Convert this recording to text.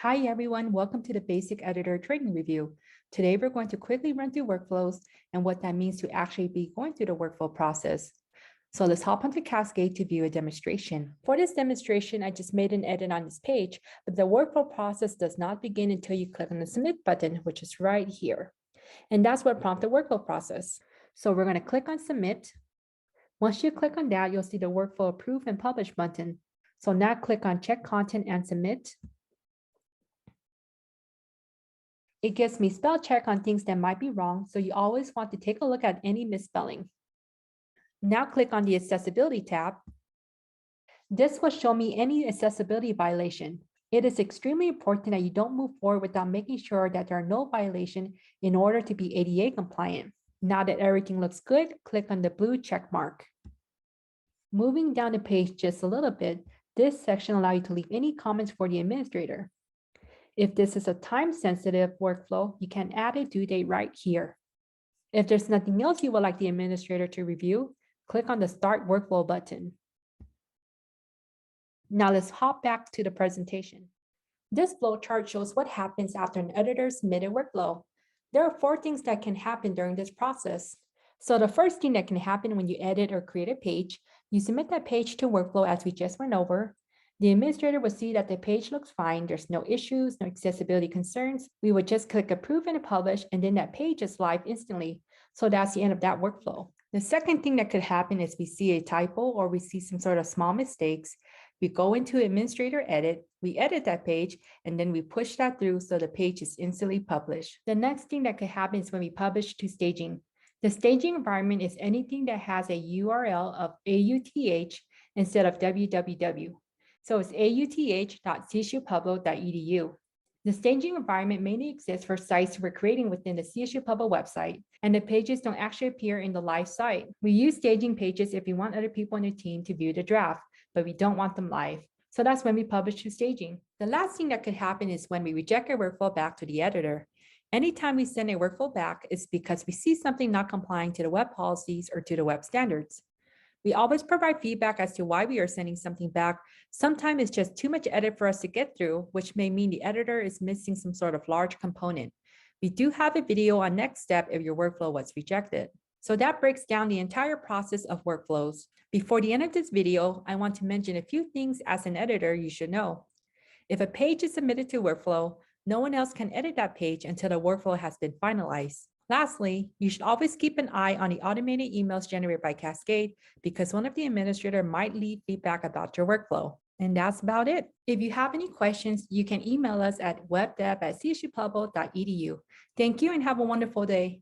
Hi everyone, welcome to the Basic Editor Training Review. Today we're going to quickly run through workflows and what that means to actually be going through the workflow process. So let's hop onto Cascade to view a demonstration. For this demonstration, I just made an edit on this page, but the workflow process does not begin until you click on the Submit button, which is right here. And that's what prompts the workflow process. So we're going to click on Submit. Once you click on that, you'll see the Workflow Approve and Publish button. So now click on Check Content and Submit. It gives me spell check on things that might be wrong, so you always want to take a look at any misspelling. Now click on the Accessibility tab. This will show me any accessibility violation. It is extremely important that you don't move forward without making sure that there are no violations in order to be ADA compliant. Now that everything looks good, click on the blue check mark. Moving down the page just a little bit, this section allows you to leave any comments for the administrator. If this is a time-sensitive workflow, you can add a due date right here. If there's nothing else you would like the administrator to review, click on the Start Workflow button. Now let's hop back to the presentation. This flowchart shows what happens after an editor submitted workflow. There are 4 things that can happen during this process. So the first thing that can happen when you edit or create a page, you submit that page to workflow as we just went over. The administrator will see that the page looks fine. There's no issues, no accessibility concerns. We would just click approve and publish, and then that page is live instantly. So that's the end of that workflow. The second thing that could happen is we see a typo or we see some sort of small mistakes. We go into administrator edit, we edit that page, and then we push that through so the page is instantly published. The next thing that could happen is when we publish to staging. The staging environment is anything that has a URL of AUTH instead of www. So it's auth.csupublic.edu. The staging environment mainly exists for sites we're creating within the CSU Public website, and the pages don't actually appear in the live site. We use staging pages if we want other people on the team to view the draft, but we don't want them live. So that's when we publish to staging. The last thing that could happen is when we reject a workflow back to the editor. Anytime we send a workflow back, it's because we see something not complying to the web policies or to the web standards. We always provide feedback as to why we are sending something back. Sometimes it's just too much edit for us to get through, which may mean the editor is missing some sort of large component. We do have a video on next step if your workflow was rejected. So that breaks down the entire process of workflows. Before the end of this video, I want to mention a few things as an editor you should know. If a page is submitted to workflow, no one else can edit that page until the workflow has been finalized. Lastly, you should always keep an eye on the automated emails generated by Cascade because one of the administrators might leave feedback about your workflow. And that's about it. If you have any questions, you can email us at webdev@csupublic.edu. Thank you and have a wonderful day.